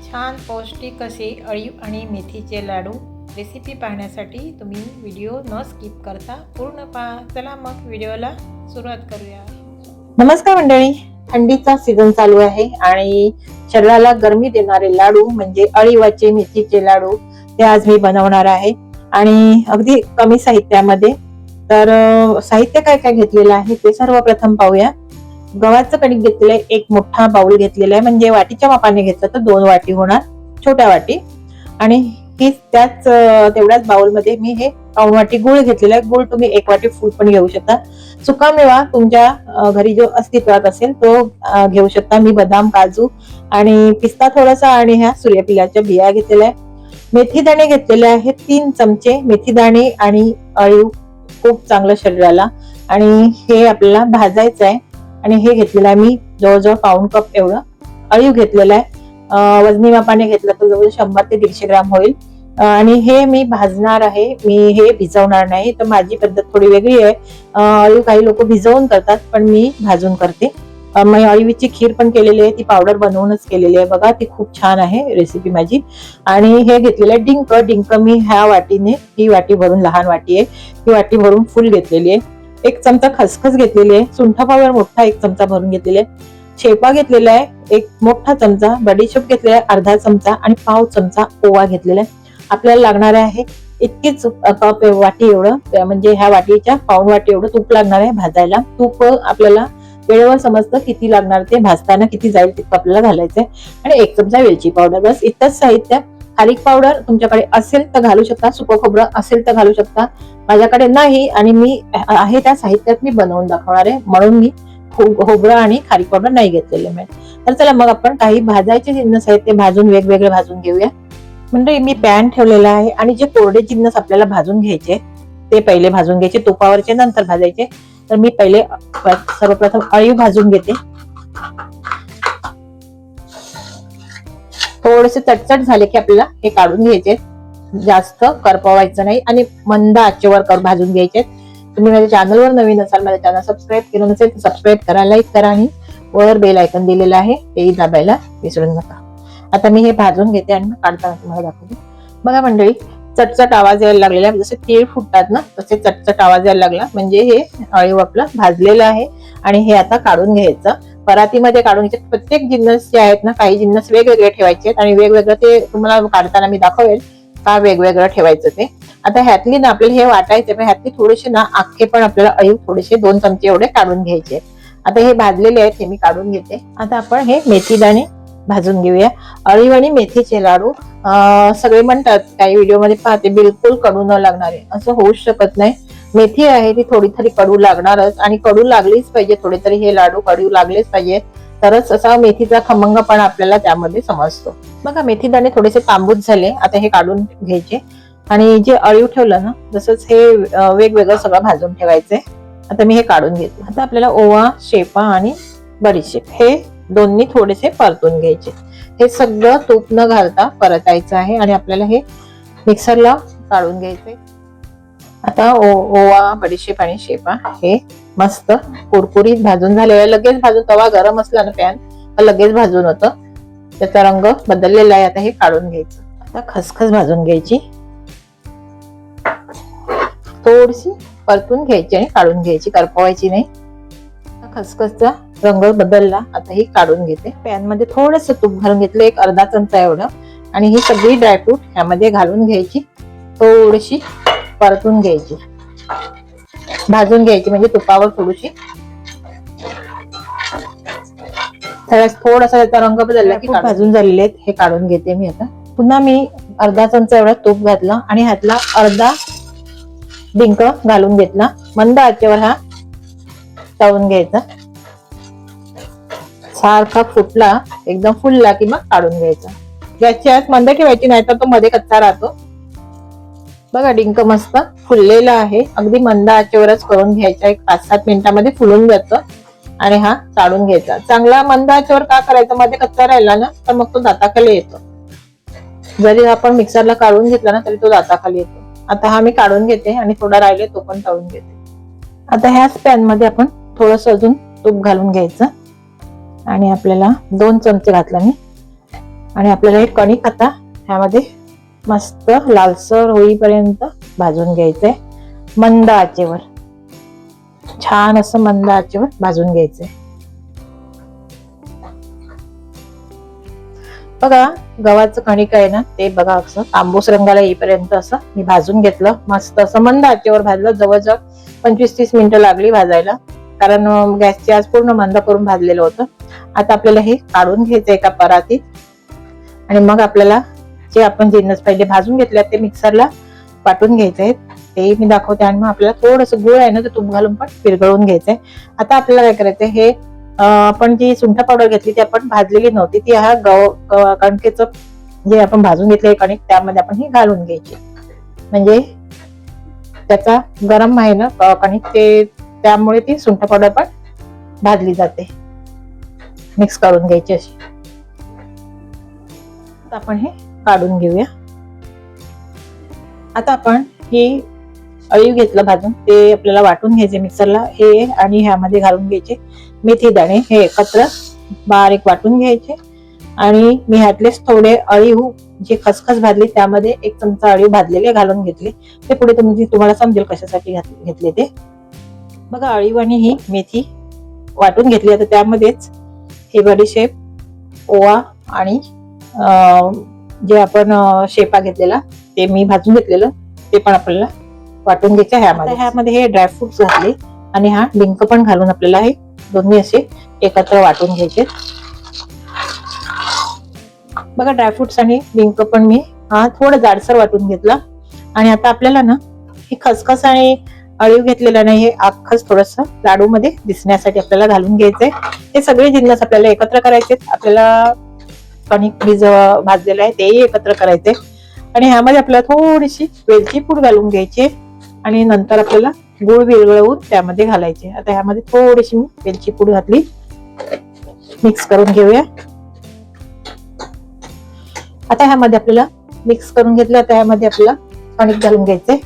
छान पौष्टिक असे अळीव आणि मेथीचे लाडू रेसिपी पाहण्यासाठी तुम्ही व्हिडिओ न स्किप करता पूर्ण पहा. चला मग व्हिडिओला सुरुवात करूया. नमस्कार मंडळी, थंडीचा सीझन चालू आहे आणि शरीराला गरमी देणारे लाडू म्हणजे अळीवाचे मेथीचे लाडू ते आज मी बनवणार आहे आणि अगदी कमी साहित्यामध्ये. तर साहित्य काय काय घेतलेलं आहे ते सर्वप्रथम पाहूया. गव्हाचं कणिक घेतलेलं आहे, एक मोठा बाउल घेतलेला आहे, म्हणजे वाटीच्या मापाने घेतलं तर 2 वाटी होणार, छोट्या वाटी. आणि ही तेवढ्याच बाउलमध्ये मी हे पाऊण वाटी गुळ घेतलेला आहे. गुळ तुम्ही 1 वाटी फूल पण घेऊ शकता. सुकामेवा तुमच्या घरी जो अस्तित्वात असेल तो घेऊ शकता. मी बदाम, काजू आणि पिस्ता थोडासा आणि ह्या सूर्यफुलाच्या बिया घेतलेल्या आहे. मेथी दाणे घेतलेले आहेत 3 चमचे. मेथी दाणे आणि अळीव खूप चांगलं शरीराला, आणि हे आपल्याला भाजायचं आहे. आणि हे घेतलेलं आहे मी जवळजवळ पाऊण कप एवढं अळीव घेतलेलं आहे. वजनी मापाने घेतलं तर जवळ 100 ते 150 ग्राम होईल. आणि हे मी भाजणार आहे, मी हे भिजवणार नाही. तर माझी पद्धत थोडी वेगळी आहे. अळीव काही लोक भिजवून करतात, पण मी भाजून करते. मी अळीवीची खीर पण केलेली आहे, ती पावडर बनवूनच केलेली आहे बघा, ती खूप छान आहे रेसिपी माझी. आणि हे घेतलेलं आहे डिंक. डिंक मी ह्या वाटीने, ही वाटी भरून, लहान वाटी आहे, ही वाटी भरून फुल घेतलेली आहे. 1 चमचा खसखस घेतलेली आहे. सुंठ पावडर मोठा 1 चमचा भरून घेतलेली आहे. शेपा घेतलेला आहे 1 मोठा चमचा. बडीशेप घेतलेला आहे अर्धा चमचा आणि पाव चमचा ओवा घेतलेला आहे. आपल्याला लागणार आहे इतकीच कप वाटी एवढं, म्हणजे ह्या वाटीच्या पाऊण वाटी एवढं तूप लागणार आहे भाजायला. तूप आपल्याला वेळेवर समजतं किती लागणार, ते भाजताना किती जाईल तितकं आपल्याला घालायचंय. आणि 1 चमचा वेलची पावडर, बस इतकंच साहित्य. खारीक पावडर तुमच्याकडे असेल तर घालू शकता, सुकं खोबरं असेल तर घालू शकता. माझ्याकडे नाही आणि मी आहे त्या साहित्यात मी बनवून दाखवणार आहे, म्हणून मी खोबरं आणि खारीक पावडर नाही घेतलेले मी. तर चला मग आपण काही भाजायचे जिन्नस आहेत ते भाजून वेगवेगळे भाजून घेऊया. म्हणजे मी पॅन ठेवलेला आहे आणि जे कोरडे जिन्नस आपल्याला भाजून घ्यायचे ते पहिले भाजून घ्यायचे, तुपावरचे नंतर भाजायचे. तर मी पहिले सर्वप्रथम अळीव भाजून घेते. थोडेसे चटचट झाले की आपल्याला हे काढून घ्यायचे, जास्त करपवायचं नाही आणि मंद आचेवर भाजून घ्यायचे. तुम्ही माझ्या चॅनलवर नवीन असाल, माझ्या चॅनल सबस्क्राईब केलं नसेल तर सबस्क्राईब करा, लाईक करा आणि वर बेल आयकॉन दिलेला आहे तेही दाबायला विसरू नका. आता मी हे भाजून घेते आणि काढताना तुम्हाला दाखवते. बघा मंडळी, चटचट आवाज यायला लागलेला, जसे तीळ फुटतात ना तसे चटचट आवाज यायला लागला, म्हणजे हे अळीव आपलं भाजलेलं आहे. आणि हे आता काढून घ्यायचं, परातीमध्ये काढून घ्यायचे. प्रत्येक जिन्नस जे आहेत ना, काही जिन्नस वेगवेगळे ठेवायचे आणि वेगवेगळं ते तुम्हाला काढताना मी दाखवेल का वेगवेगळं ठेवायचं ते. आता ह्यातली ना आपल्याला हे वाटायचे, पण ह्यातली थोडेसे ना अख्खे पण आपल्याला अळीव थोडेसे 2 चमचे एवढे काढून घ्यायचे. आता हे भाजलेले आहेत, हे मी काढून घेते. आता आपण हे मेथी दाणे भाजून घेऊया. अळीव आणि मेथीचे लाडू सगळे म्हणतात, काही व्हिडिओ मध्ये पाहते, बिलकुल कडू न लागणारे, असं होऊच शकत नाही. मेथी आहे ती थोडी तरी कडू लागणारच, आणि कडू लागलीच पाहिजे, थोडे तरी हे लाडू कडू लागलेच पाहिजे, तरच असा मेथीचा खमंगपणा आपल्याला त्यामध्ये समजतो. बघा मेथी दाणे थोडेसे तांबूस झाले, आता हे काढून घ्यायचे. आणि जे अळीव ठेवलं ना तसंच हे वेगवेगळं सगळं भाजून ठेवायचंय. आता मी हे काढून घेते. आता आपल्याला ओवा, शेपा आणि बडीशेप हे दोन्ही थोडेसे परतून घ्यायचे. हे सगळं तूप न घालता परतायचं आहे आणि आपल्याला हे मिक्सरला काढून घ्यायचंय. आता ओवा, बडीशेप आणि शेपा हे मस्त कुरकुरीत भाजून झालेलं, लगेच भाजून, तवा गरम असला ना पॅन लगेच भाजून होतं, त्याचा रंग बदललेला आहे. आता हे काढून घ्यायचं. आता खसखस भाजून घ्यायची, थोडीशी परतून घ्यायची आणि काढून घ्यायची, करपवायची नाही. खसखसचा रंग बदलला, आता ही काढून घेते. पॅन मध्ये थोडस तूप घालून घेतलं, 1 अर्धा चमचा एवढं, आणि ही सगळी ड्रायफ्रूट ह्यामध्ये घालून घ्यायची, थोडीशी परतून घ्यायची, भाजून घ्यायची, म्हणजे तुपावर थोडीशी. थोडासा त्याचा रंग बदलला की भाजून झालेले आहेत, हे काढून घेते मी. आता पुन्हा मी अर्धा चमचा एवढा तूप घातला आणि ह्यातला अर्धा डिंक घालून घेतला. मंद आचेवर हा तळून घ्यायचा. सारखा फुटला, एकदम फुलला की मग काढून घ्यायचा. गॅसची आच मंद ठेवायची, नाही तर तो मध्ये कच्चा राहतो. बघा डिंक मस्त फुललेला आहे, अगदी मंद आचेवरच करून घ्यायचा. 5-7 मिनिटांमध्ये फुलून जातं आणि हा काढून घ्यायचा. चांगला मंद आचेवर का करायचा, मध्ये कच्चा राहिला ना तर मग तो दाताखाली येतो. जरी आपण मिक्सरला काढून घेतला ना तरी तो दाताखाली येतो. आता हा मी काढून घेते आणि थोडा राहिले तो पण तळून घेते. आता ह्याच पॅन मध्ये आपण थोडस अजून तूप घालून घ्यायचं आणि आपल्याला 2 चमचे घातला मी आणि आपल्याला हे कणिक आता ह्यामध्ये मस्त लालसर होईपर्यंत भाजून घ्यायचंय मंद आचेवर. छान असं मंद आचेवर भाजून घ्यायचंय. बघा गव्हाचं कणिक आहे ना ते बघा असं तांबूस रंगाला येईपर्यंत असं मी भाजून घेतलं. मस्त असं मंद आचेवर भाजलं. जवळजवळ 25-30 मिनिटं लागली भाजायला, कारण गॅसची आज पूर्ण मंद करून भाजलेलं होतं. आता आपल्याला हे काढून घ्यायचं एका परातीत आणि मग आपल्याला जे आपण जिन्नस पहिले भाजून घेतले ते मिक्सरला वाटून घ्यायचे आहेत ते मी दाखवते. आणि मग आपल्याला थोडंसं गुळ आहे ना ते तूप घालून पण विरघळून घ्यायचंय. आता आपल्याला काय करायचंय, हे आपण जी सुंठ पावडर घेतली ती आपण भाजलेली नव्हती, ती हा कणकेचं जे आपण भाजून घेतले कणिक त्यामध्ये आपण ही घालून घ्यायची. म्हणजे त्याचा गरम आहे ना कणिक ते, त्यामुळे ती सुंठ पावडर पण भाजली जाते. मिक्स करून घ्यायची अशी. आता आपण हे काढून घेऊया. आता आपण ही अळीव घेतलं भाजून, ते आपल्याला वाटून घ्यायचे मिक्सरला. हे आणि ह्यामध्ये घालून घ्यायचे मेथी दाणे, हे एकत्र बारीक वाटून घ्यायचे. आणि मी ह्यातलेच थोडे अळीव जे खसखस भाजली त्यामध्ये 1 चमचा अळीव भाजलेले घालून घेतले. ते पुढे तुम्हाला समजेल कशासाठी घेतले ते. बघा अळीव आणि ही मेथी वाटून घेतली. आता त्यामध्येच हे बडीशेप, ओवा आणि जे आपण शेपा घेतलेला ते मी भाजून घेतलेलं ते पण आपल्याला वाटून घ्यायचं. ह्यामध्ये हे ड्रायफ्रुट्स घातले आणि हा डिंक पण घालून आपल्याला हे दोन्ही असे एकत्र वाटून घ्यायचे. बघा ड्रायफ्रुट्स आणि डिंक पण मी थोडं जाडसर वाटून घेतला. आणि आता आपल्याला ना हे खसखस आणि अळीव घेतलेला नाही, हे अख्खच थोडस लाडू मध्ये दिसण्यासाठी आपल्याला घालून घ्यायचंय. हे सगळे जिन्नस आपल्याला एकत्र करायचे. आपल्याला कणिक भाजलेलं आहे तेही एकत्र करायचे. आणि ह्यामध्ये आपल्याला थोडीशी वेलची पूड घालून घ्यायची आणि नंतर आपल्याला गुळ विरघळवून त्यामध्ये घालायचे. आता ह्यामध्ये थोडीशी मी वेलची पूड घातली. मिक्स करून घेऊया. आता ह्यामध्ये आपल्याला मिक्स करून घेतलं. आता ह्यामध्ये आपल्याला कणिक घालून घ्यायचे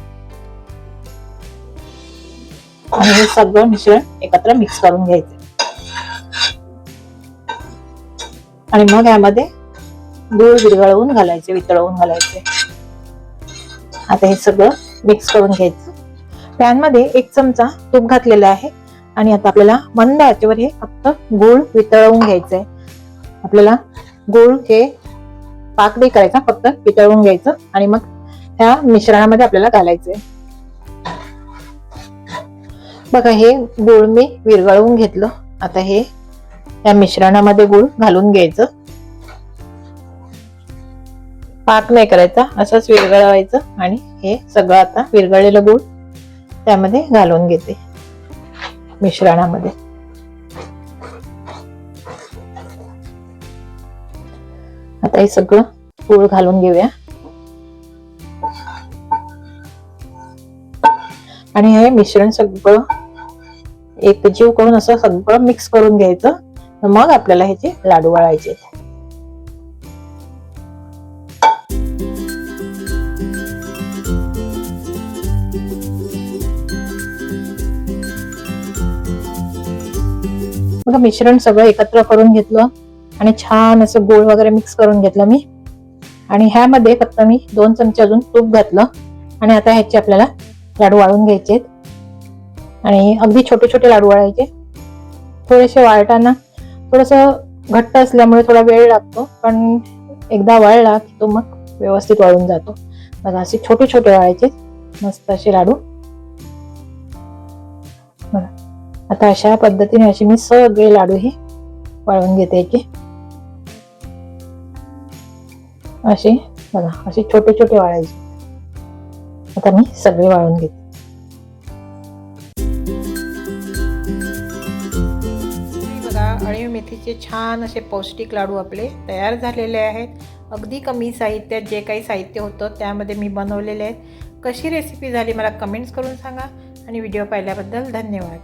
आणि हे सगळं मिश्रण एकत्र मिक्स करून घ्यायचे. आणि मग यामध्ये गुळ विरघळवून घालायचे, वितळवून घालायचे. आता हे सगळं मिक्स करून घ्यायचं. पॅन मध्ये 1 चमचा तूप घातलेला आहे आणि आता आपल्याला मंद आचेवर हे फक्त गुळ वितळवून घ्यायचंय. आपल्याला गुळ हे पाक नाही करायचा, फक्त वितळवून घ्यायचं आणि मग ह्या मिश्रणामध्ये आपल्याला घालायचंय. बघा हे गुळ मी विरघळवून घेतलं. आता हे या मिश्रणामध्ये गुळ घालून घ्यायचं. पाक नाही करायचा, असंच विरघळवायचं. आणि हे सगळं आता विरघळलेलं गुळ त्यामध्ये घालून घेते मिश्रणामध्ये. आता हे सगळं गुळ घालून घेऊया आणि हे मिश्रण सगळं एकजीव करून असं सगळं मिक्स करून घ्यायचं. मग आपल्याला ह्याचे लाडू वळायचे. बघा मिश्रण सगळं एकत्र करून घेतलं आणि छान असं गोळ वगैरे मिक्स करून घेतलं मी. आणि ह्यामध्ये फक्त मी 2 चमचे अजून तूप घातलं. आणि आता ह्याचे आपल्याला लाडू वाळून घ्यायचे आणि अगदी छोटे छोटे लाडू वाळायचे. थोडेसे वाळताना थोडस घट्ट असल्यामुळे थोडा वेळ लागतो, पण एकदा वाळला की तो मग व्यवस्थित वाळून जातो. बघा असे छोटे छोटे वाळायचे मस्त असे लाडू. बघा आता अशा पद्धतीने असे मी सगळे लाडू हे वाळवून घेते. याचे असे बघा असे छोटे छोटे वाळायचे. आता मी सगळे वाळून घेते. बघा अळीव मेथीचे छान असे पौष्टिक लाडू आपले तयार झालेले आहेत. अगदी कमी साहित्यात जे काही साहित्य होतं त्यामध्ये मी बनवलेले आहेत. कशी रेसिपी झाली मला कमेंट्स करून सांगा आणि व्हिडिओ पाहिल्याबद्दल धन्यवाद.